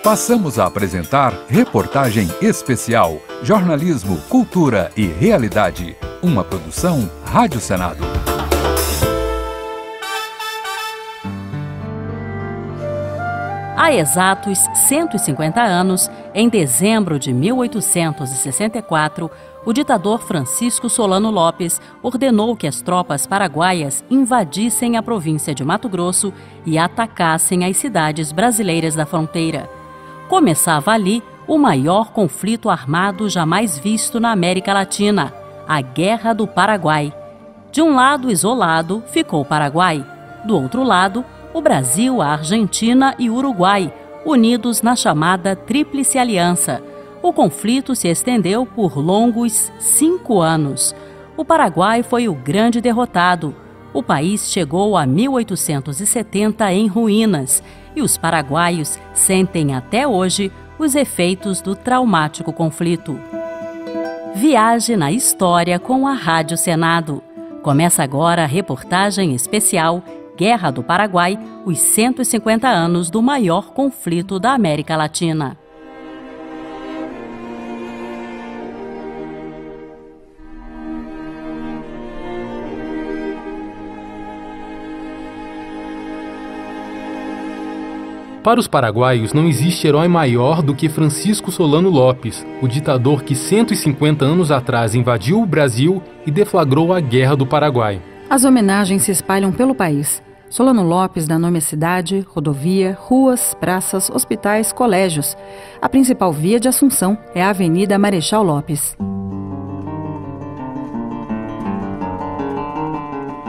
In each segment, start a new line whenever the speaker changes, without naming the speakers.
Passamos a apresentar Reportagem Especial, Jornalismo, Cultura e Realidade. Uma produção Rádio Senado.
Há exatos 150 anos, em dezembro de 1864, o ditador Francisco Solano Lopes ordenou que as tropas paraguaias invadissem a província de Mato Grosso e atacassem as cidades brasileiras da fronteira. Começava ali o maior conflito armado jamais visto na América Latina, a Guerra do Paraguai. De um lado isolado ficou o Paraguai, do outro lado, o Brasil, a Argentina e o Uruguai, unidos na chamada Tríplice Aliança. O conflito se estendeu por longos 5 anos. O Paraguai foi o grande derrotado. O país chegou a 1870 em ruínas e os paraguaios sentem até hoje os efeitos do traumático conflito. Viaje na história com a Rádio Senado. Começa agora a reportagem especial Guerra do Paraguai, os 150 anos do maior conflito da América Latina.
Para os paraguaios, não existe herói maior do que Francisco Solano Lopes, o ditador que 150 anos atrás invadiu o Brasil e deflagrou a Guerra do Paraguai.
As homenagens se espalham pelo país. Solano Lopes dá nome à cidade, rodovia, ruas, praças, hospitais, colégios. A principal via de Assunção é a Avenida Marechal Lopes.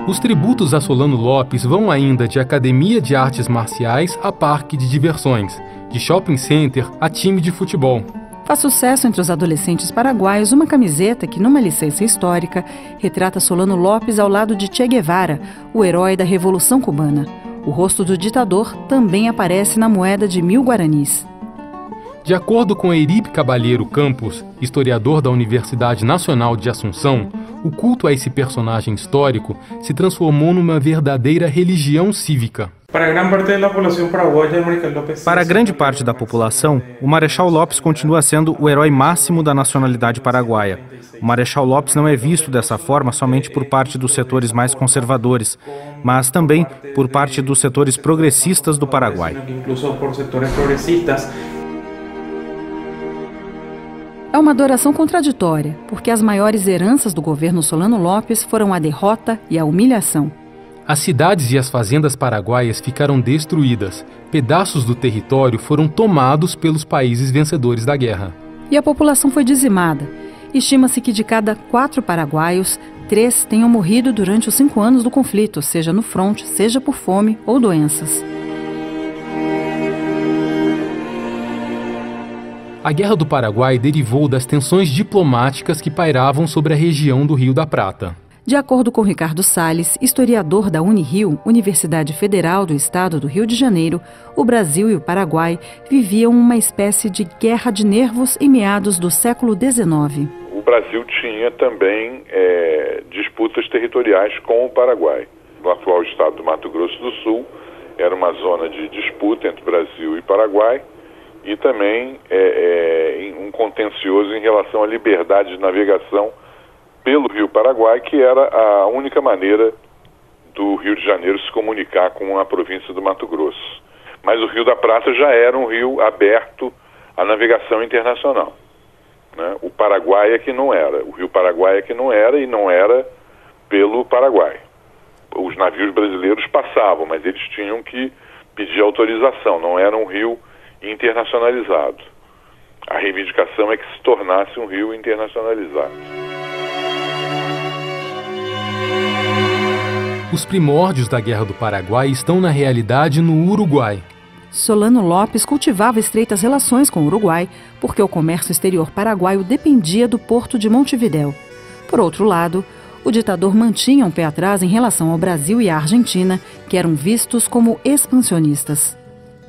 Os tributos a Solano Lopes vão ainda de academia de artes marciais a parque de diversões, de shopping center a time de futebol.
Faz sucesso entre os adolescentes paraguaios uma camiseta que, numa licença histórica, retrata Solano Lopes ao lado de Che Guevara, o herói da Revolução Cubana. O rosto do ditador também aparece na moeda de 1000 guaranis.
De acordo com Euripe Cabalheiro Campos, historiador da Universidade Nacional de Assunção, o culto a esse personagem histórico se transformou numa verdadeira religião cívica.
Para grande parte da população, o Marechal Lopes continua sendo o herói máximo da nacionalidade paraguaia. O Marechal Lopes não é visto dessa forma somente por parte dos setores mais conservadores, mas também por parte dos setores progressistas do Paraguai.
É uma adoração contraditória, porque as maiores heranças do governo Solano Lopes foram a derrota e a humilhação.
As cidades e as fazendas paraguaias ficaram destruídas. Pedaços do território foram tomados pelos países vencedores da guerra.
E a população foi dizimada. Estima-se que de cada 4 paraguaios, 3 tenham morrido durante os 5 anos do conflito, seja no fronte, seja por fome ou doenças.
A Guerra do Paraguai derivou das tensões diplomáticas que pairavam sobre a região do Rio da Prata.
De acordo com Ricardo Salles, historiador da Unirio, Universidade Federal do Estado do Rio de Janeiro, o Brasil e o Paraguai viviam uma espécie de guerra de nervos em meados do século XIX.
O Brasil tinha também disputas territoriais com o Paraguai. No atual estado do Mato Grosso do Sul, era uma zona de disputa entre Brasil e Paraguai, e também um contencioso em relação à liberdade de navegação pelo Rio Paraguai, que era a única maneira do Rio de Janeiro se comunicar com a província do Mato Grosso. Mas o Rio da Prata já era um rio aberto à navegação internacional, né? O Paraguai é que não era, o Rio Paraguai é que não era, e não era pelo Paraguai. Os navios brasileiros passavam, mas eles tinham que pedir autorização, não era um rio internacionalizado. A reivindicação é que se tornasse um rio internacionalizado.
Os primórdios da Guerra do Paraguai estão, na realidade, no Uruguai.
Solano Lopes cultivava estreitas relações com o Uruguai, porque o comércio exterior paraguaio dependia do porto de Montevidéu. Por outro lado, o ditador mantinha um pé atrás em relação ao Brasil e à Argentina, que eram vistos como expansionistas.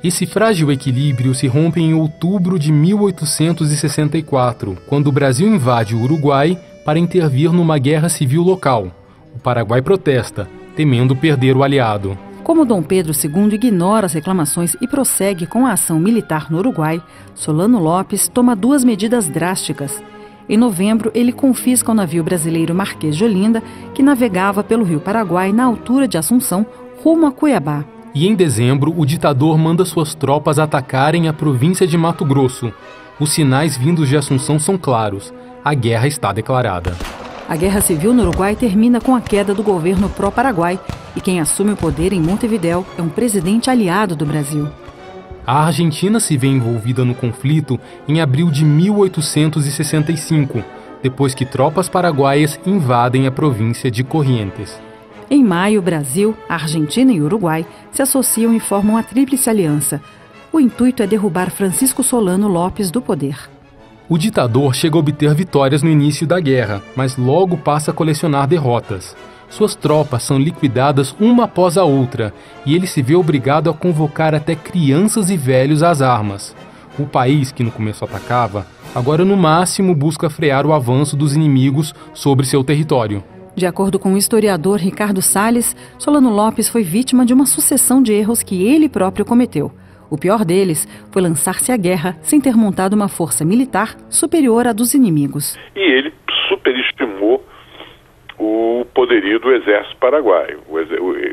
Esse frágil equilíbrio se rompe em outubro de 1864, quando o Brasil invade o Uruguai para intervir numa guerra civil local. O Paraguai protesta, temendo perder o aliado.
Como Dom Pedro II ignora as reclamações e prossegue com a ação militar no Uruguai, Solano Lopes toma 2 medidas drásticas. Em novembro, ele confisca o navio brasileiro Marquês de Olinda, que navegava pelo rio Paraguai na altura de Assunção, rumo a Cuiabá.
E em dezembro, o ditador manda suas tropas atacarem a província de Mato Grosso. Os sinais vindos de Assunção são claros. A guerra está declarada.
A Guerra Civil no Uruguai termina com a queda do governo pró-Paraguai e quem assume o poder em Montevidéu é um presidente aliado do Brasil.
A Argentina se vê envolvida no conflito em abril de 1865, depois que tropas paraguaias invadem a província de Corrientes.
Em maio, Brasil, Argentina e Uruguai se associam e formam a Tríplice Aliança. O intuito é derrubar Francisco Solano Lopes do poder.
O ditador chega a obter vitórias no início da guerra, mas logo passa a colecionar derrotas. Suas tropas são liquidadas uma após a outra e ele se vê obrigado a convocar até crianças e velhos às armas. O país, que no começo atacava, agora no máximo busca frear o avanço dos inimigos sobre seu território.
De acordo com o historiador Ricardo Salles, Solano Lopes foi vítima de uma sucessão de erros que ele próprio cometeu. O pior deles foi lançar-se à guerra sem ter montado uma força militar superior à dos inimigos.
E ele superestimou o poderio do exército paraguaio.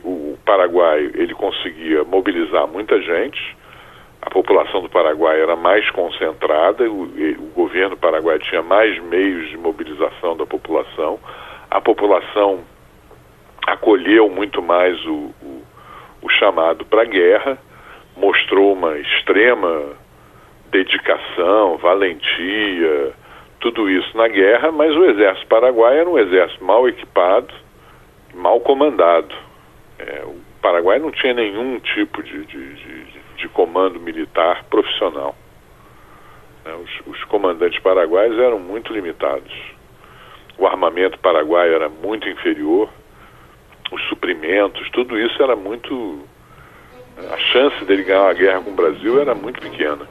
O Paraguai, ele conseguia mobilizar muita gente, a população do Paraguai era mais concentrada, o governo paraguaio tinha mais meios de mobilização da população, a população acolheu muito mais o chamado para a guerra, mostrou uma extrema dedicação, valentia, tudo isso na guerra, mas o exército paraguaio era um exército mal equipado, mal comandado. O Paraguai não tinha nenhum tipo de comando militar profissional. Os comandantes paraguaios eram muito limitados. O armamento paraguaio era muito inferior, os suprimentos, tudo isso era muito... A chance dele ganhar a guerra com o Brasil era muito pequena.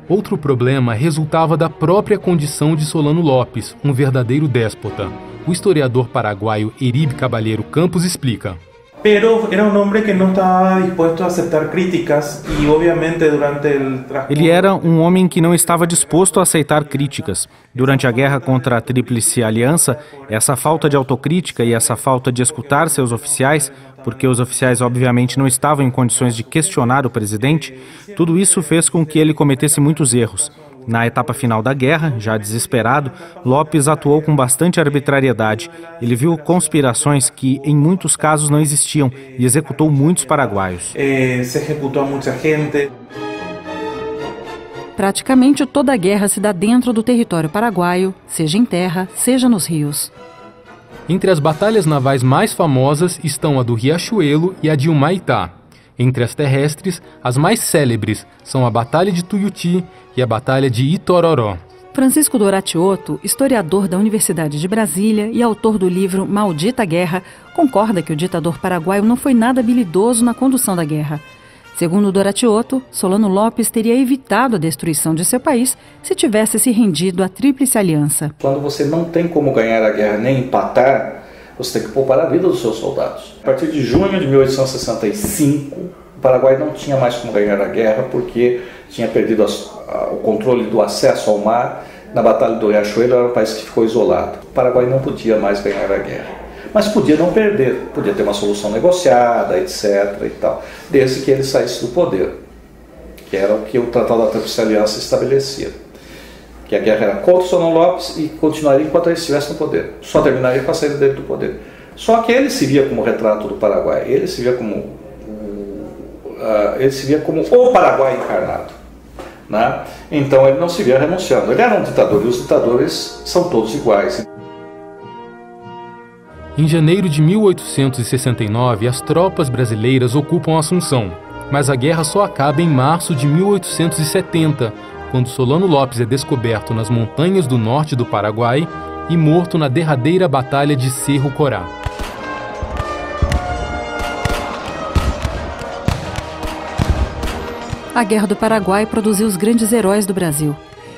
Outro problema resultava da própria condição de Solano Lopes, um verdadeiro déspota. O historiador paraguaio Eríbe Caballero Campos explica.
Pero era um homem que não estava disposto a aceitar críticas e, obviamente, durante o...
Ele era um homem que não estava disposto a aceitar críticas. Durante a guerra contra a Tríplice Aliança, essa falta de autocrítica e essa falta de escutar seus oficiais, porque os oficiais obviamente não estavam em condições de questionar o presidente, tudo isso fez com que ele cometesse muitos erros. Na etapa final da guerra, já desesperado, Lopes atuou com bastante arbitrariedade. Ele viu conspirações que, em muitos casos, não existiam e executou muitos paraguaios.
Se executou muita gente.
Praticamente toda a guerra se dá dentro do território paraguaio, seja em terra, seja nos rios.
Entre as batalhas navais mais famosas estão a do Riachuelo e a de Humaitá. Entre as terrestres, as mais célebres são a Batalha de Tuiuti e a Batalha de Itororó.
Francisco Doratioto, historiador da Universidade de Brasília e autor do livro Maldita Guerra, concorda que o ditador paraguaio não foi nada habilidoso na condução da guerra. Segundo Doratioto, Solano Lopes teria evitado a destruição de seu país se tivesse se rendido à Tríplice Aliança.
Quando você não tem como ganhar a guerra nem empatar, você tem que poupar a vida dos seus soldados. A partir de junho de 1865, o Paraguai não tinha mais como ganhar a guerra porque tinha perdido o controle do acesso ao mar. Na Batalha do Riachuelo era um país que ficou isolado. O Paraguai não podia mais ganhar a guerra. Mas podia não perder, podia ter uma solução negociada, etc. e tal, desde que ele saísse do poder, que era o que o Tratado da Tríplice Aliança estabelecia. Que a guerra era contra o Solano Lopes e continuaria enquanto ele estivesse no poder. Só terminaria com a saída dele do poder. Só que ele se via como retrato do Paraguai, ele se via como o Paraguai encarnado. Né? Então ele não se via renunciando. Ele era um ditador e os ditadores são todos iguais.
Em janeiro de 1869, as tropas brasileiras ocupam Assunção, mas a guerra só acaba em março de 1870, quando Solano Lopes é descoberto nas montanhas do norte do Paraguai e morto na derradeira Batalha de Cerro Corá.
A Guerra do Paraguai produziu os grandes heróis do Brasil,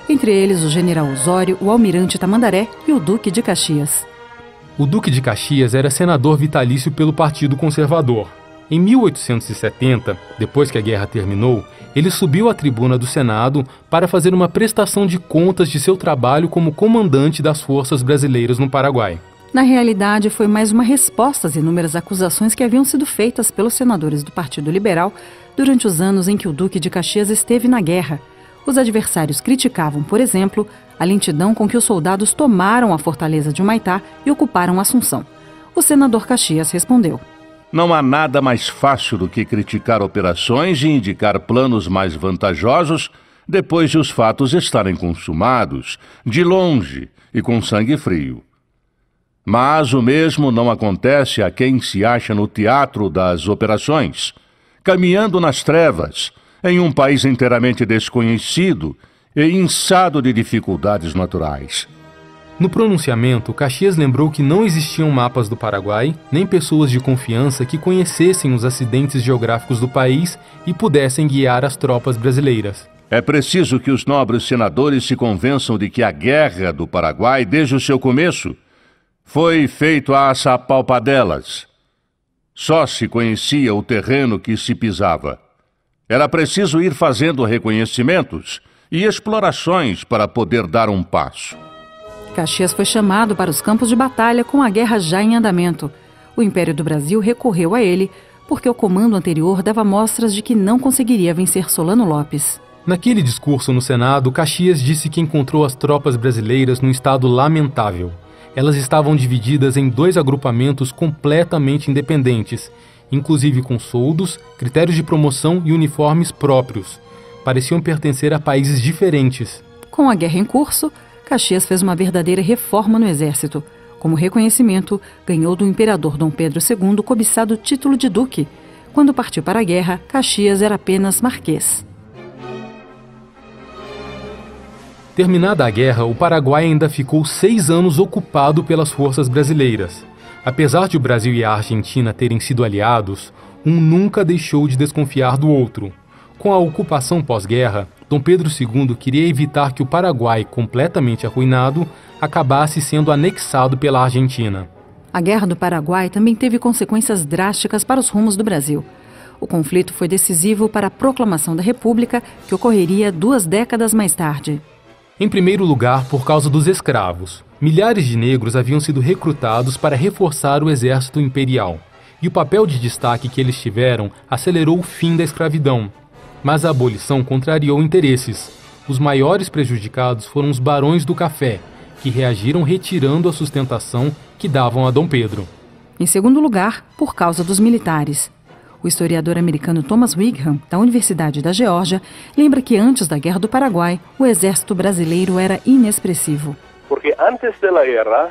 entre eles o general Osório, o almirante Tamandaré e o duque de Caxias.
O Duque de Caxias era senador vitalício pelo Partido Conservador. Em 1870, depois que a guerra terminou, ele subiu à tribuna do Senado para fazer uma prestação de contas de seu trabalho como comandante das forças brasileiras no Paraguai.
Na realidade, foi mais uma resposta às inúmeras acusações que haviam sido feitas pelos senadores do Partido Liberal durante os anos em que o Duque de Caxias esteve na guerra. Os adversários criticavam, por exemplo, a lentidão com que os soldados tomaram a fortaleza de Humaitá e ocuparam Assunção. O senador Caxias respondeu:
Não há nada mais fácil do que criticar operações e indicar planos mais vantajosos depois de os fatos estarem consumados, de longe e com sangue frio. Mas o mesmo não acontece a quem se acha no teatro das operações, caminhando nas trevas, em um país inteiramente desconhecido e inçado de dificuldades naturais.
No pronunciamento, Caxias lembrou que não existiam mapas do Paraguai, nem pessoas de confiança que conhecessem os acidentes geográficos do país e pudessem guiar as tropas brasileiras.
É preciso que os nobres senadores se convençam de que a guerra do Paraguai, desde o seu começo, foi feito às apalpadelas. Só se conhecia o terreno que se pisava. Era preciso ir fazendo reconhecimentos e explorações para poder dar um passo.
Caxias foi chamado para os campos de batalha com a guerra já em andamento. O Império do Brasil recorreu a ele porque o comando anterior dava mostras de que não conseguiria vencer Solano Lopes.
Naquele discurso no Senado, Caxias disse que encontrou as tropas brasileiras num estado lamentável. Elas estavam divididas em 2 agrupamentos completamente independentes, inclusive com soldos, critérios de promoção e uniformes próprios. Pareciam pertencer a países diferentes.
Com a guerra em curso, Caxias fez uma verdadeira reforma no exército. Como reconhecimento, ganhou do imperador Dom Pedro II o cobiçado título de duque. Quando partiu para a guerra, Caxias era apenas marquês.
Terminada a guerra, o Paraguai ainda ficou 6 anos ocupado pelas forças brasileiras. Apesar de o Brasil e a Argentina terem sido aliados, um nunca deixou de desconfiar do outro. Com a ocupação pós-guerra, Dom Pedro II queria evitar que o Paraguai, completamente arruinado, acabasse sendo anexado pela Argentina.
A Guerra do Paraguai também teve consequências drásticas para os rumos do Brasil. O conflito foi decisivo para a proclamação da República, que ocorreria 2 décadas mais tarde.
Em primeiro lugar, por causa dos escravos. Milhares de negros haviam sido recrutados para reforçar o exército imperial. E o papel de destaque que eles tiveram acelerou o fim da escravidão. Mas a abolição contrariou interesses. Os maiores prejudicados foram os barões do café, que reagiram retirando a sustentação que davam a Dom Pedro.
Em segundo lugar, por causa dos militares. O historiador americano Thomas Wigham, da Universidade da Geórgia, lembra que antes da Guerra do Paraguai, o exército brasileiro era inexpressivo.
Porque antes da guerra,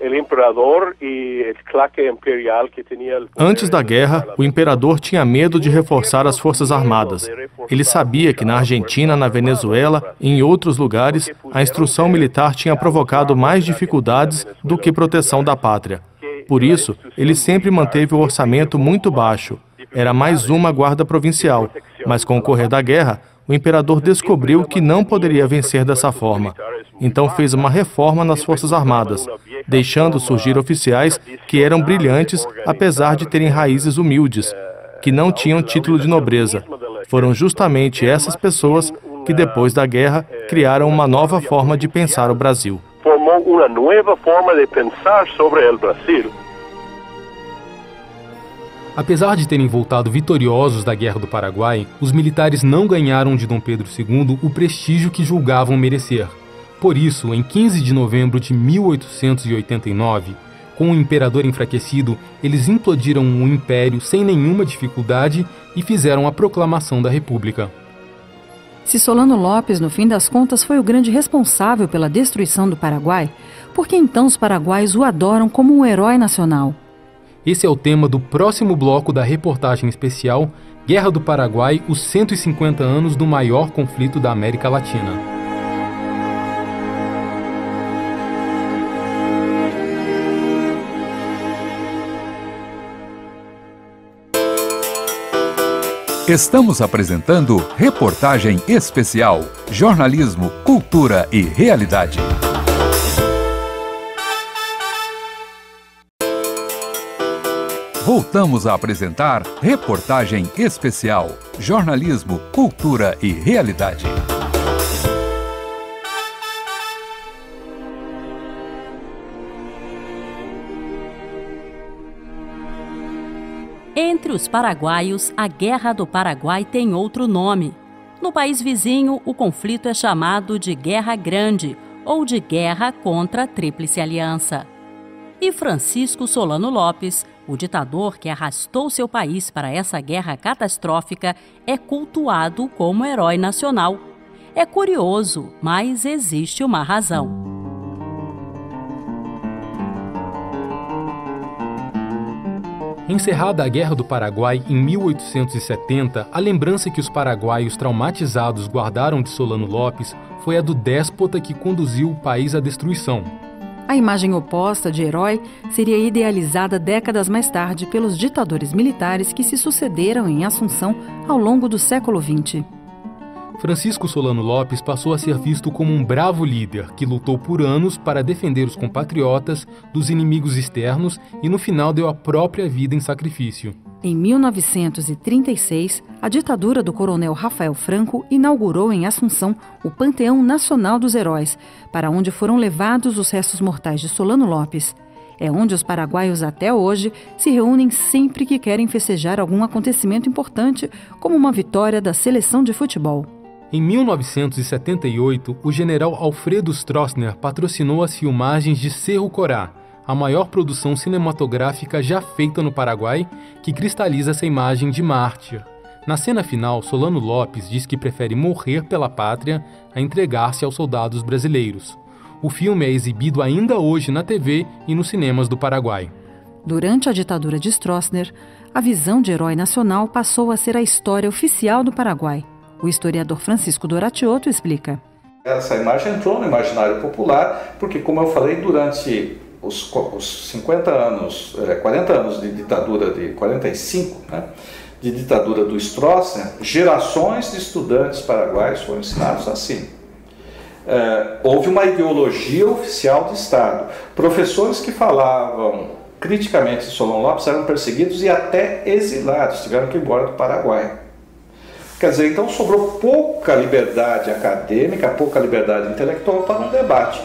o imperador e o claque imperial que tinha...
Antes da guerra, o imperador tinha medo de reforçar as forças armadas. Ele sabia que na Argentina, na Venezuela e em outros lugares, a instrução militar tinha provocado mais dificuldades do que proteção da pátria. Por isso, ele sempre manteve o orçamento muito baixo. Era mais uma guarda provincial, mas com o correr da guerra, o imperador descobriu que não poderia vencer dessa forma. Então fez uma reforma nas Forças Armadas, deixando surgir oficiais que eram brilhantes, apesar de terem raízes humildes, que não tinham título de nobreza. Foram justamente essas pessoas que, depois da guerra, criaram uma nova forma de pensar o Brasil.
Formou uma nova forma de pensar sobre o Brasil.
Apesar de terem voltado vitoriosos da Guerra do Paraguai, os militares não ganharam de Dom Pedro II o prestígio que julgavam merecer. Por isso, em 15 de novembro de 1889, com o imperador enfraquecido, eles implodiram o império sem nenhuma dificuldade e fizeram a proclamação da República.
Se Solano Lopes, no fim das contas, foi o grande responsável pela destruição do Paraguai, por que então os paraguaios o adoram como um herói nacional?
Esse é o tema do próximo bloco da reportagem especial Guerra do Paraguai, os 150 anos do maior conflito da América Latina.
Estamos apresentando reportagem especial, jornalismo, cultura e realidade. Voltamos a apresentar Reportagem Especial. Jornalismo, cultura e realidade.
Entre os paraguaios, a Guerra do Paraguai tem outro nome. No país vizinho, o conflito é chamado de Guerra Grande ou de Guerra contra a Tríplice Aliança. E Francisco Solano Lopes, o ditador que arrastou seu país para essa guerra catastrófica, é cultuado como herói nacional. É curioso, mas existe uma razão.
Encerrada a Guerra do Paraguai em 1870, a lembrança que os paraguaios traumatizados guardaram de Solano Lopes foi a do déspota que conduziu o país à destruição.
A imagem oposta de herói seria idealizada décadas mais tarde pelos ditadores militares que se sucederam em Assunção ao longo do século XX.
Francisco Solano Lopes passou a ser visto como um bravo líder que lutou por anos para defender os compatriotas dos inimigos externos e no final deu a própria vida em sacrifício.
Em 1936, a ditadura do coronel Rafael Franco inaugurou em Assunção o Panteão Nacional dos Heróis, para onde foram levados os restos mortais de Solano Lopes. É onde os paraguaios até hoje se reúnem sempre que querem festejar algum acontecimento importante, como uma vitória da seleção de futebol.
Em 1978, o general Alfredo Stroessner patrocinou as filmagens de Cerro Corá, a maior produção cinematográfica já feita no Paraguai, que cristaliza essa imagem de mártir. Na cena final, Solano Lopes diz que prefere morrer pela pátria a entregar-se aos soldados brasileiros. O filme é exibido ainda hoje na TV e nos cinemas do Paraguai.
Durante a ditadura de Stroessner, a visão de herói nacional passou a ser a história oficial do Paraguai. O historiador Francisco Doratioto explica.
Essa imagem entrou no imaginário popular porque, como eu falei, durante os 50 anos, 40 anos de ditadura, de 45, de ditadura do Stroessner, gerações de estudantes paraguaios foram ensinados assim. Houve uma ideologia oficial de Estado. Professores que falavam criticamente de Solano Lopes eram perseguidos e até exilados, tiveram que ir embora do Paraguai. Quer dizer, então sobrou pouca liberdade acadêmica, pouca liberdade intelectual para um debate.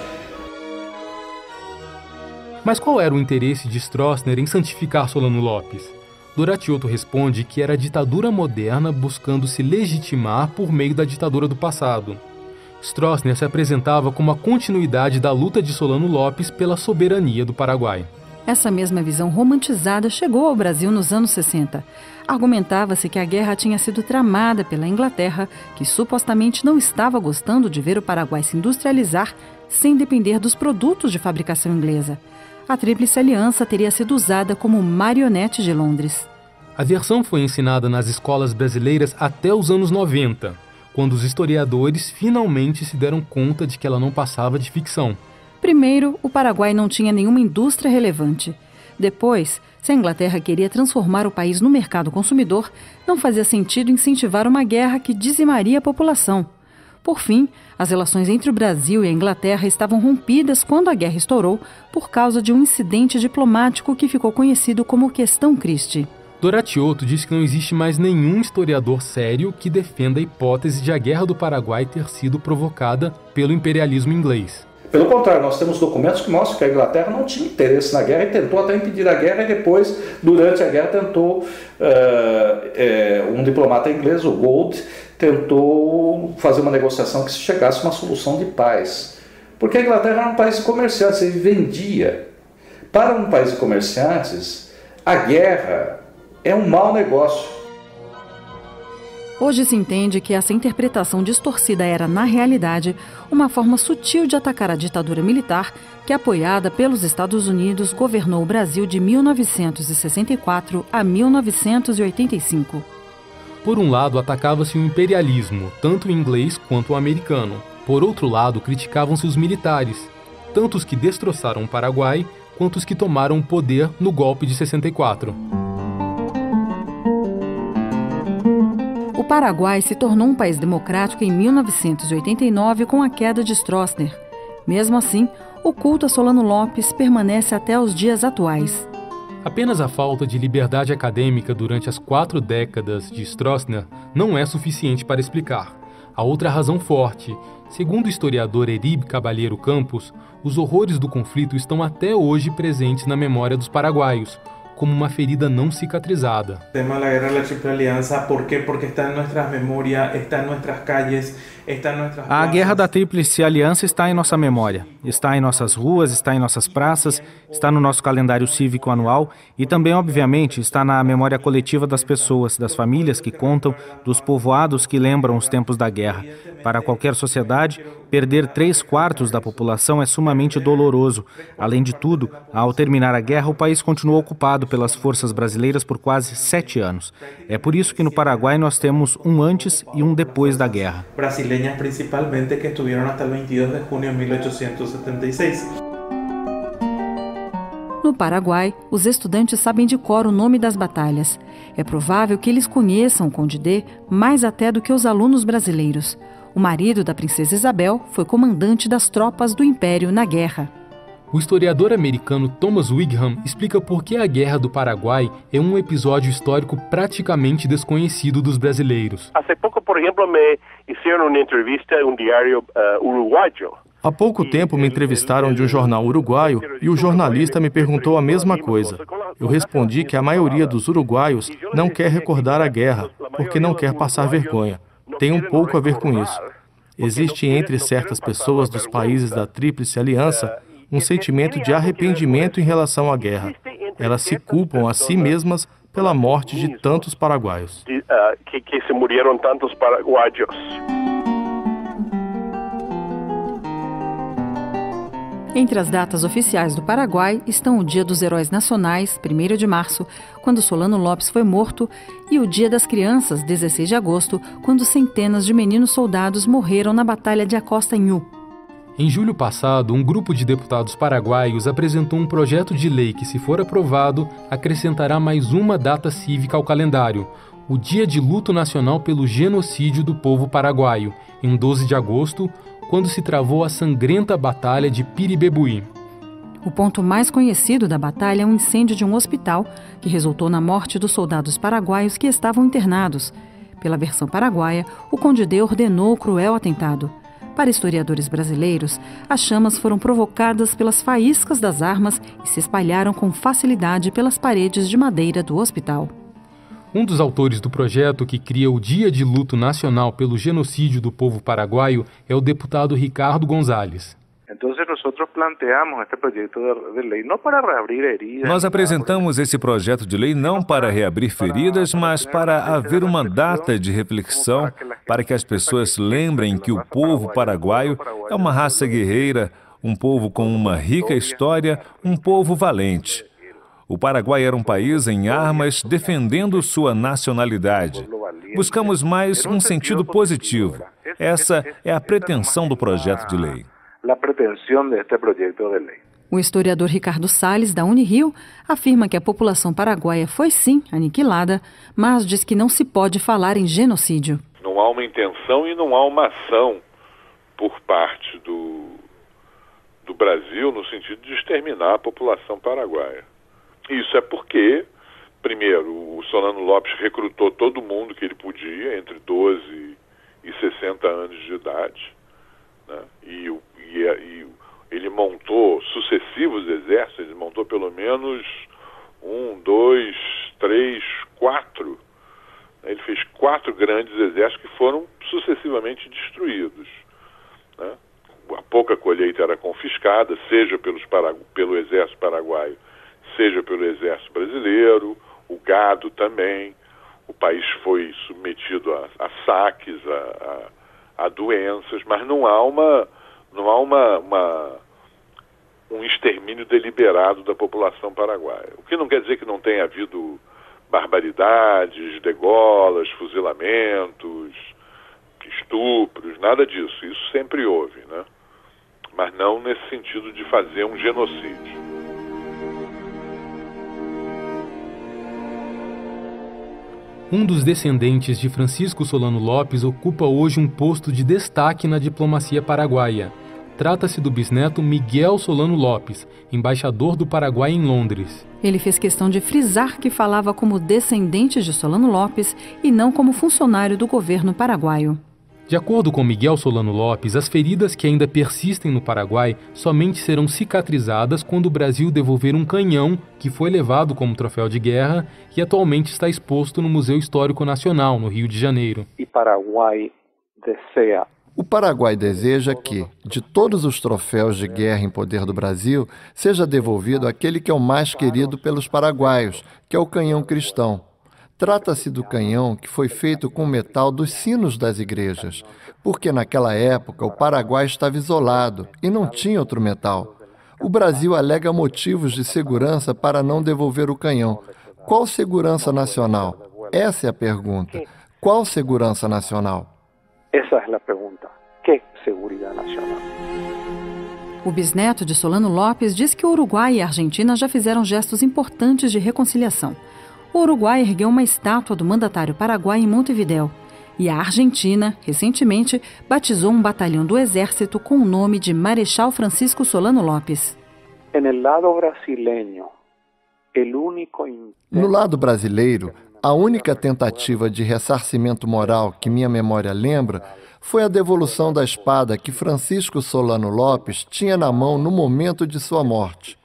Mas qual era o interesse de Stroessner em santificar Solano Lopes? Doratioto responde que era a ditadura moderna buscando se legitimar por meio da ditadura do passado. Stroessner se apresentava como a continuidade da luta de Solano Lopes pela soberania do Paraguai.
Essa mesma visão romantizada chegou ao Brasil nos anos 60. Argumentava-se que a guerra tinha sido tramada pela Inglaterra, que supostamente não estava gostando de ver o Paraguai se industrializar sem depender dos produtos de fabricação inglesa. A Tríplice Aliança teria sido usada como marionete de Londres.
A versão foi ensinada nas escolas brasileiras até os anos 90, quando os historiadores finalmente se deram conta de que ela não passava de ficção.
Primeiro, o Paraguai não tinha nenhuma indústria relevante. Depois, se a Inglaterra queria transformar o país no mercado consumidor, não fazia sentido incentivar uma guerra que dizimaria a população. Por fim, as relações entre o Brasil e a Inglaterra estavam rompidas quando a guerra estourou por causa de um incidente diplomático que ficou conhecido como Questão Christie.
Doratioto diz que não existe mais nenhum historiador sério que defenda a hipótese de a Guerra do Paraguai ter sido provocada pelo imperialismo inglês.
Pelo contrário, nós temos documentos que mostram que a Inglaterra não tinha interesse na guerra e tentou até impedir a guerra, e depois, durante a guerra, tentou, um diplomata inglês, o Gould, tentou fazer uma negociação que se chegasse a uma solução de paz. Porque a Inglaterra era um país de comerciantes, ele vendia. Para um país de comerciantes, a guerra é um mau negócio.
Hoje se entende que essa interpretação distorcida era, na realidade, uma forma sutil de atacar a ditadura militar que, apoiada pelos Estados Unidos, governou o Brasil de 1964 a 1985.
Por um lado, atacava-se o imperialismo, tanto o inglês quanto o americano. Por outro lado, criticavam-se os militares, tanto os que destroçaram o Paraguai, quanto os que tomaram o poder no golpe de 64.
O Paraguai se tornou um país democrático em 1989 com a queda de Stroessner. Mesmo assim, o culto a Solano Lopes permanece até os dias atuais.
Apenas a falta de liberdade acadêmica durante as 4 décadas de Stroessner não é suficiente para explicar. Há outra razão forte. Segundo o historiador Eríbe Caballero Campos, os horrores do conflito estão até hoje presentes na memória dos paraguaios, como uma ferida não cicatrizada.
O tema da Guerra da Tríplice Aliança, por quê? Porque está em nossas memórias, está em nossas calles, está em nossas...
A Guerra da Tríplice Aliança está em nossa memória, está em nossas ruas, está em nossas praças, está no nosso calendário cívico anual e também, obviamente, está na memória coletiva das pessoas, das famílias que contam, dos povoados que lembram os tempos da guerra. Para qualquer sociedade, perder 3/4 da população é sumamente doloroso. Além de tudo, ao terminar a guerra, o país continuou ocupado pelas forças brasileiras por quase 7 anos. É por isso que no Paraguai nós temos um antes e um depois da guerra.
Brasileiras principalmente, que estiveram até o 22 de junho de 1876.
No Paraguai, os estudantes sabem de cor o nome das batalhas. É provável que eles conheçam o Conde D mais até do que os alunos brasileiros. O marido da princesa Isabel foi comandante das tropas do Império na guerra.
O historiador americano Thomas Wigham explica por que a Guerra do Paraguai é um episódio histórico praticamente desconhecido dos brasileiros.
Há pouco, por exemplo, me fizeram uma entrevista em diário uruguaio.
Há pouco tempo me entrevistaram de um jornal uruguaio e o jornalista me perguntou a mesma coisa. Eu respondi que a maioria dos uruguaios não quer recordar a guerra, porque não quer passar vergonha. Tem um pouco a ver com isso. Existe entre certas pessoas dos países da Tríplice Aliança um sentimento de arrependimento em relação à guerra. Elas se culpam a si mesmas pela morte de tantos paraguaios.
Que se murieron tantos paraguaios.
Entre as datas oficiais do Paraguai estão o Dia dos Heróis Nacionais, 1º de março, quando Solano Lopes foi morto, e o Dia das Crianças, 16 de agosto, quando centenas de meninos soldados morreram na Batalha de Acosta-Inhu.
Em julho passado, um grupo de deputados paraguaios apresentou um projeto de lei que, se for aprovado, acrescentará mais uma data cívica ao calendário, o Dia de Luto Nacional pelo Genocídio do Povo Paraguaio, em 12 de agosto, quando se travou a sangrenta Batalha de Piribebuí.
O ponto mais conhecido da batalha é um incêndio de um hospital que resultou na morte dos soldados paraguaios que estavam internados. Pela versão paraguaia, o Conde D ordenou o cruel atentado. Para historiadores brasileiros, as chamas foram provocadas pelas faíscas das armas e se espalharam com facilidade pelas paredes de madeira do hospital.
Um dos autores do projeto que cria o Dia de Luto Nacional pelo Genocídio do Povo Paraguaio é o deputado Ricardo Gonzalez.
Nós apresentamos esse projeto de lei não para reabrir feridas, mas para haver uma data de reflexão, para que as pessoas lembrem que o povo paraguaio é uma raça guerreira, um povo com uma rica história, um povo valente. O Paraguai era um país em armas defendendo sua nacionalidade. Buscamos mais um sentido positivo. Essa é a pretensão do projeto de lei.
O historiador Ricardo Salles, da Unirio, afirma que a população paraguaia foi sim aniquilada, mas diz que não se pode falar em genocídio.
Não há uma intenção e não há uma ação por parte do Brasil no sentido de exterminar a população paraguaia. Isso é porque, primeiro, o Solano Lopes recrutou todo mundo que ele podia, entre 12 e 60 anos de idade, né? E ele montou sucessivos exércitos, ele montou pelo menos 1, 2, 3, 4. Ele fez 4 grandes exércitos que foram sucessivamente destruídos, né? A pouca colheita era confiscada, seja pelo exército paraguaio, seja pelo exército brasileiro, o gado também. O país foi submetido a saques, a doenças, mas não há um extermínio deliberado da população paraguaia. O que não quer dizer que não tenha havido barbaridades, degolas, fuzilamentos, estupros, nada disso. Isso sempre houve, né? Mas não nesse sentido de fazer um genocídio.
Um dos descendentes de Francisco Solano Lopes ocupa hoje um posto de destaque na diplomacia paraguaia. Trata-se do bisneto Miguel Solano Lopes, embaixador do Paraguai em Londres.
Ele fez questão de frisar que falava como descendente de Solano Lopes e não como funcionário do governo paraguaio.
De acordo com Miguel Solano Lopes, as feridas que ainda persistem no Paraguai somente serão cicatrizadas quando o Brasil devolver um canhão que foi levado como troféu de guerra e atualmente está exposto no Museu Histórico Nacional, no Rio de Janeiro.
O Paraguai deseja que, de todos os troféus de guerra em poder do Brasil, seja devolvido aquele que é o mais querido pelos paraguaios, que é o canhão cristão. Trata-se do canhão que foi feito com metal dos sinos das igrejas, porque naquela época o Paraguai estava isolado e não tinha outro metal. O Brasil alega motivos de segurança para não devolver o canhão. Qual segurança nacional? Essa é a pergunta. Qual segurança nacional?
Essa é a pergunta. Que segurança nacional?
O bisneto de Solano Lopes diz que o Uruguai e a Argentina já fizeram gestos importantes de reconciliação. O Uruguai ergueu uma estátua do mandatário paraguaio em Montevidéu. E a Argentina, recentemente, batizou um batalhão do Exército com o nome de Marechal Francisco Solano Lopes.
No lado brasileiro, a única tentativa de ressarcimento moral que minha memória lembra foi a devolução da espada que Francisco Solano Lopes tinha na mão no momento de sua morte.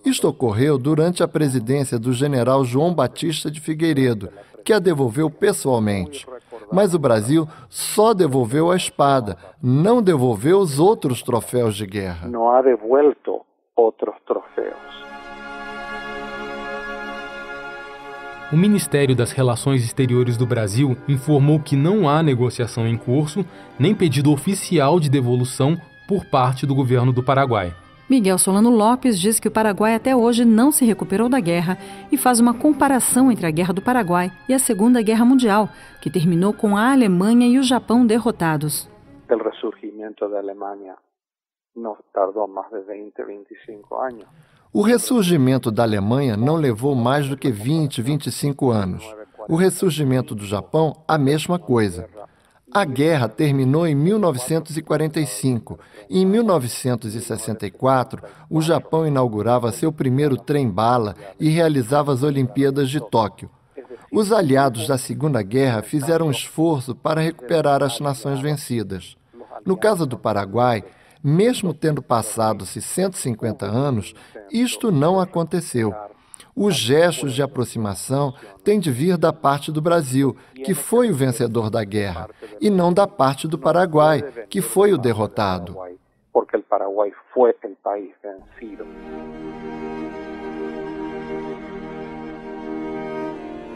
Isto ocorreu durante a presidência do general João Batista de Figueiredo, que a devolveu pessoalmente. Mas o Brasil só devolveu a espada, não devolveu os outros troféus de guerra.
Não ha devuelto outros troféus.
O Ministério das Relações Exteriores do Brasil informou que não há negociação em curso, nem pedido oficial de devolução por parte do governo do Paraguai.
Miguel Solano Lopes diz que o Paraguai até hoje não se recuperou da guerra e faz uma comparação entre a Guerra do Paraguai e a Segunda Guerra Mundial, que terminou com a Alemanha e o Japão derrotados.
O ressurgimento da Alemanha não tardou mais de 25 anos.
O ressurgimento da Alemanha não levou mais do que 25 anos. O ressurgimento do Japão, a mesma coisa. A guerra terminou em 1945 e em 1964 o Japão inaugurava seu primeiro trem-bala e realizava as Olimpíadas de Tóquio. Os aliados da Segunda Guerra fizeram um esforço para recuperar as nações vencidas. No caso do Paraguai, mesmo tendo passado-se 150 anos, isto não aconteceu. Os gestos de aproximação têm de vir da parte do Brasil, que foi o vencedor da guerra, e não da parte do Paraguai, que foi o derrotado.
Porque o Paraguai foi o país vencido.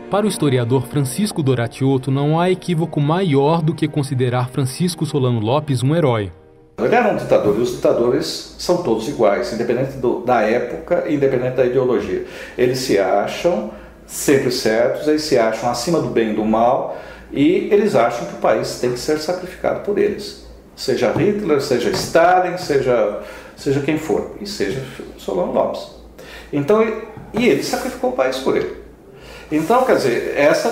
Para o historiador Francisco Doratioto, não há equívoco maior do que considerar Francisco Solano Lopes um herói.
Ele era um ditador e os ditadores são todos iguais, independente da época e independente da ideologia. Eles se acham sempre certos, eles se acham acima do bem e do mal e eles acham que o país tem que ser sacrificado por eles. Seja Hitler, seja Stalin, seja quem for, e seja Solano Lopes. Então, e ele sacrificou o país por ele. Então, quer dizer, esse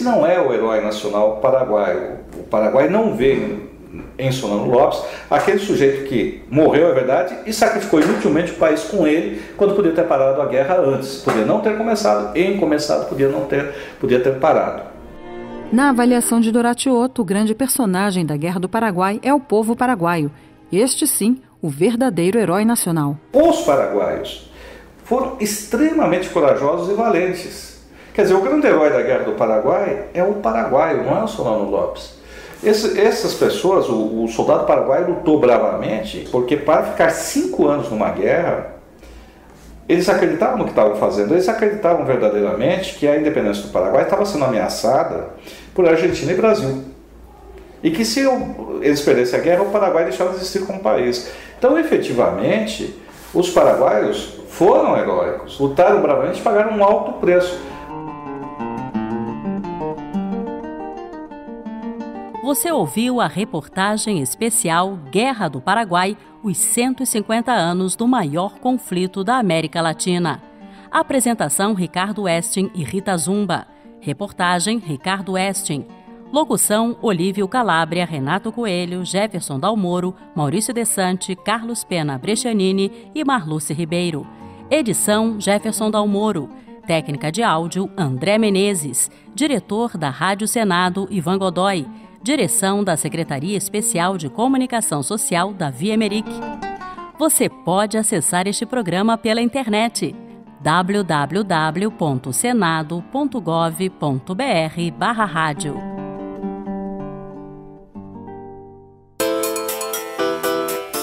não é o herói nacional paraguaio. O Paraguai não vê em Solano Lopes aquele sujeito que morreu, é verdade, e sacrificou inutilmente o país com ele, quando podia ter parado a guerra antes. Podia não ter começado, podia ter parado.
Na avaliação de Doratioto, o grande personagem da Guerra do Paraguai é o povo paraguaio. Este, sim, o verdadeiro herói nacional.
Os paraguaios foram extremamente corajosos e valentes. Quer dizer, o grande herói da Guerra do Paraguai é o paraguaio, não é o Solano Lopes. Essas pessoas, o soldado paraguaio lutou bravamente, porque para ficar 5 anos numa guerra, eles acreditavam no que estavam fazendo, eles acreditavam verdadeiramente que a independência do Paraguai estava sendo ameaçada por Argentina e Brasil. E que se eles perdessem a guerra, o Paraguai deixava de existir como país. Então, efetivamente, os paraguaios foram heróicos, lutaram bravamente e pagaram um alto preço.
Você ouviu a reportagem especial Guerra do Paraguai, os 150 anos do maior conflito da América Latina. Apresentação Ricardo Estin e Rita Zumba. Reportagem Ricardo Estin. Locução: Olívio Calabria, Renato Coelho, Jefferson Dalmoro, Maurício Desante, Carlos Pena Brescianini e Marluce Ribeiro. Edição: Jefferson Dalmoro. Técnica de áudio: André Menezes. Diretor da Rádio Senado: Ivan Godoy. Direção da Secretaria Especial de Comunicação Social, Davi Emerick. Você pode acessar este programa pela internet www.senado.gov.br/rádio.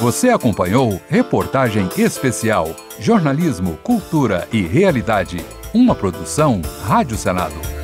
Você acompanhou Reportagem Especial, Jornalismo, Cultura e Realidade, uma produção Rádio Senado.